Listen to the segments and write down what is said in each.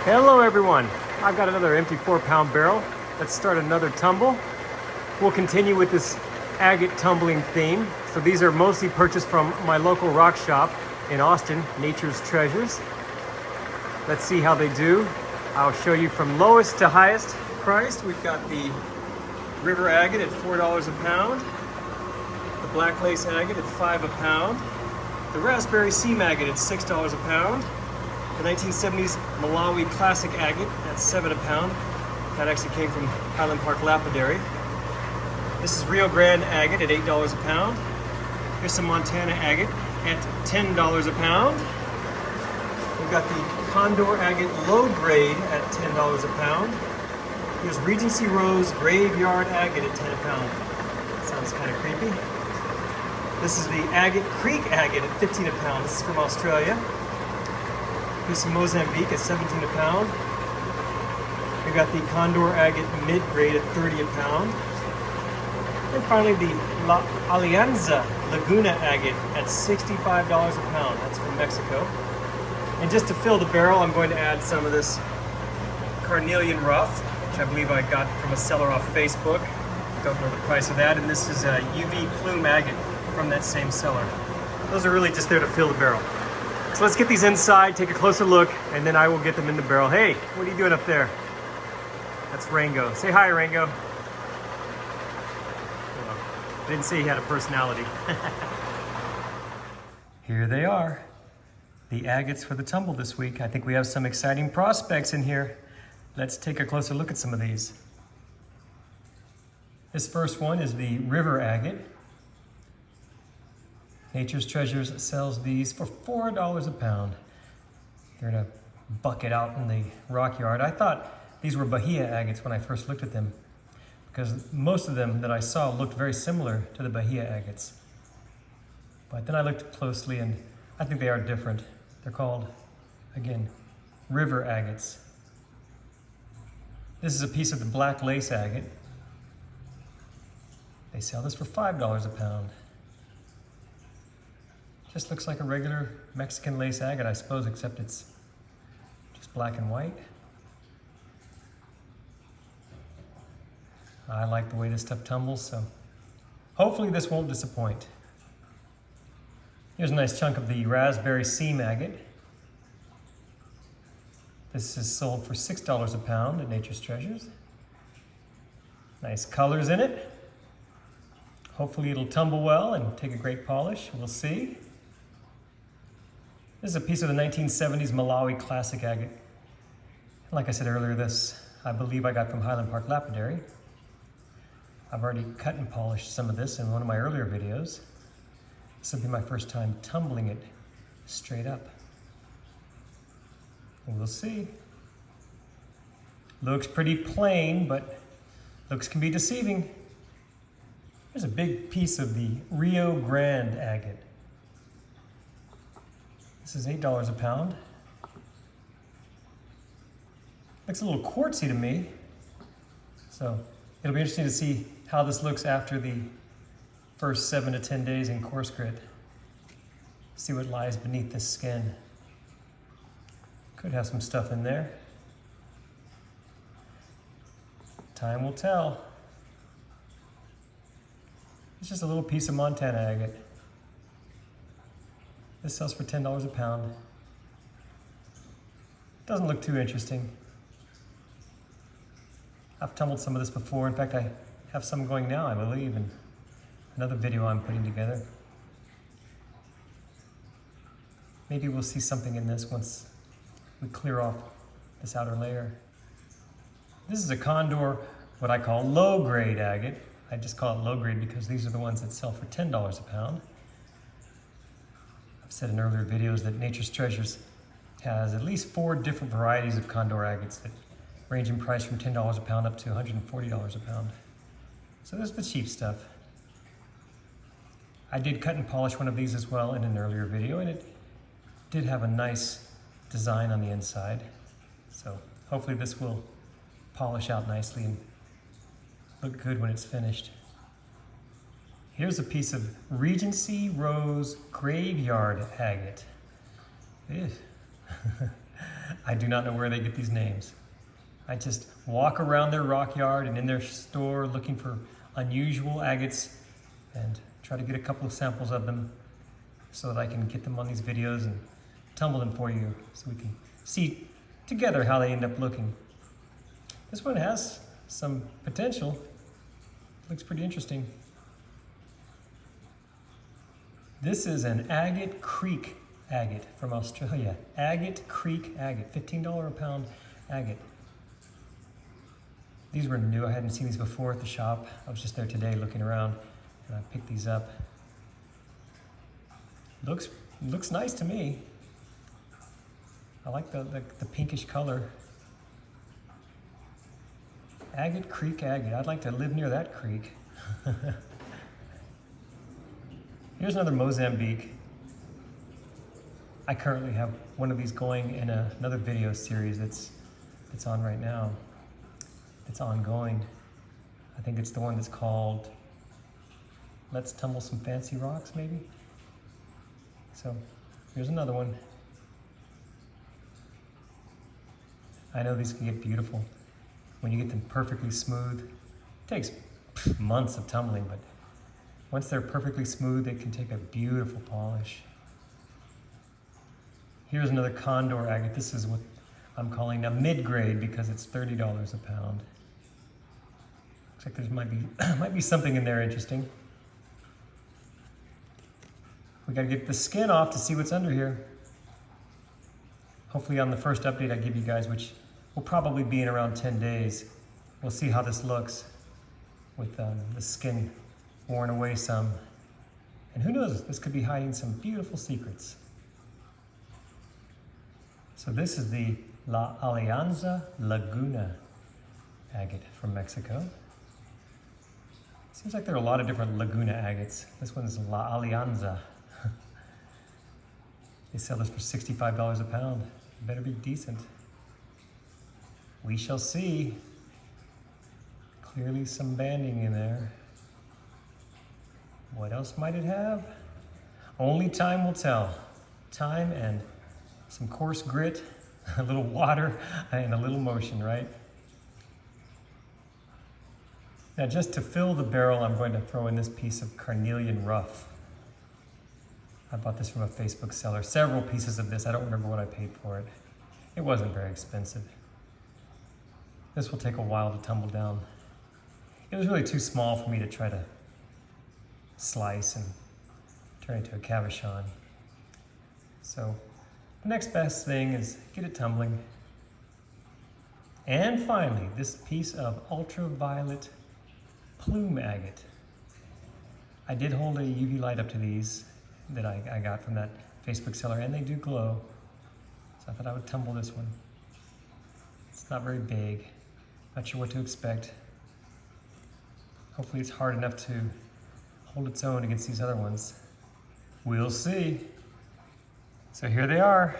Hello everyone, I've got another empty 4-pound barrel. Let's start another tumble. We'll continue with this agate tumbling theme. So these are mostly purchased from my local rock shop in Austin, Nature's Treasures. Let's see how they do. I'll show you from lowest to highest priced. We've got the river agate at $4 a pound, the black lace agate at $5 a pound, the raspberry sea maggot at $6 a pound, the 1970s Malawi classic agate at $7 a pound. That actually came from Highland Park Lapidary. This is Rio Grande agate at $8 a pound. Here's some Montana agate at $10 a pound. We've got the Condor agate low grade at $10 a pound. Here's Regency Rose Graveyard agate at $10 a pound. Sounds kind of creepy. This is the Agate Creek agate at $15 a pound. This is from Australia. Here's some Mozambique at $17 a pound. We've got the Condor agate mid-grade at $30 a pound. And finally the Allenza Laguna agate at $65 a pound. That's from Mexico. And just to fill the barrel, I'm going to add some of this Carnelian rough, which I believe I got from a seller off Facebook. Don't know the price of that. And this is a UV plume agate from that same seller. Those are really just there to fill the barrel. So let's get these inside, take a closer look, and then I will get them in the barrel. Hey, what are you doing up there? That's Rango. Say hi, Rango. I didn't say he had a personality. Here they are, the agates for the tumble this week. I think we have some exciting prospects in here. Let's take a closer look at some of these. This first one is the river agate. Nature's Treasures sells these for $4 a pound. They're in a bucket out in the rock yard. I thought these were Bahia agates when I first looked at them, because most of them that I saw looked very similar to the Bahia agates. But then I looked closely and I think they are different. They're called, again, river agates. This is a piece of the black lace agate. They sell this for $5 a pound. Just looks like a regular Mexican lace agate, I suppose, except it's just black and white. I like the way this stuff tumbles, so hopefully this won't disappoint. Here's a nice chunk of the raspberry sea maggot. This is sold for $6 a pound at Nature's Treasures. Nice colors in it. Hopefully it'll tumble well and take a great polish. We'll see. This is a piece of the 1970s Malawi classic agate. Like I said earlier, this I believe I got from Highland Park Lapidary. I've already cut and polished some of this in one of my earlier videos. This will be my first time tumbling it straight up. And we'll see. Looks pretty plain, but looks can be deceiving. Here's a big piece of the Rio Grande agate. This is $8 a pound. Looks a little quartzy to me. So it'll be interesting to see how this looks after the first 7 to 10 days in coarse grit. See what lies beneath the skin. Could have some stuff in there. Time will tell. It's just a little piece of Montana agate. This sells for $10 a pound. Doesn't look too interesting. I've tumbled some of this before. In fact, I have some going now, I believe, in another video I'm putting together. Maybe we'll see something in this once we clear off this outer layer. This is a Condor, what I call low-grade agate. I just call it low-grade because these are the ones that sell for $10 a pound. I've said in earlier videos that Nature's Treasures has at least 4 different varieties of Condor agates that range in price from $10 a pound up to $140 a pound. So there's the cheap stuff. I did cut and polish one of these as well in an earlier video, and it did have a nice design on the inside. So hopefully this will polish out nicely and look good when it's finished. Here's a piece of Regency Rose Graveyard agate. I do not know where they get these names. I just walk around their rock yard and in their store looking for unusual agates and try to get a couple of samples of them so that I can get them on these videos and tumble them for you so we can see together how they end up looking. This one has some potential. Looks pretty interesting. This is an Agate Creek agate from Australia. Agate Creek agate, $15 a pound agate. These were new, I hadn't seen these before at the shop. I was just there today looking around and I picked these up. Looks nice to me. I like the pinkish color. Agate Creek agate, I'd like to live near that creek. Here's another Mozambique. I currently have one of these going in another video series that's on right now. It's ongoing. I think it's the one that's called Let's Tumble Some Fancy Rocks, maybe? So here's another one. I know these can get beautiful when you get them perfectly smooth. It takes months of tumbling, but once they're perfectly smooth, they can take a beautiful polish. Here's another condor agate. This is what I'm calling a mid-grade because it's $30 a pound. Looks like there might be something in there interesting. We gotta get the skin off to see what's under here. Hopefully on the first update I give you guys, which will probably be in around 10 days, we'll see how this looks with the skin worn away some. And who knows, this could be hiding some beautiful secrets. So this is the Allenza Laguna agate from Mexico. Seems like there are a lot of different Laguna agates. This one's La Allenza. They sell this for $65 a pound. It better be decent. We shall see. Clearly some banding in there. What else might it have? Only time will tell. Time and some coarse grit, a little water, and a little motion, right? Now just to fill the barrel, I'm going to throw in this piece of Carnelian rough. I bought this from a Facebook seller. Several pieces of this. I don't remember what I paid for it. It wasn't very expensive. This will take a while to tumble down. It was really too small for me to try to slice and turn into a cabochon. So the next best thing is get it tumbling. And finally, this piece of ultraviolet plume agate. I did hold a UV light up to these that I got from that Facebook seller, and they do glow. So I thought I would tumble this one. It's not very big. Not sure what to expect. Hopefully it's hard enough to hold its own against these other ones. We'll see. So here they are.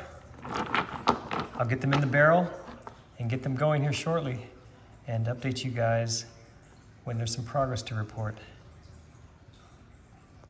I'll get them in the barrel and get them going here shortly and update you guys when there's some progress to report.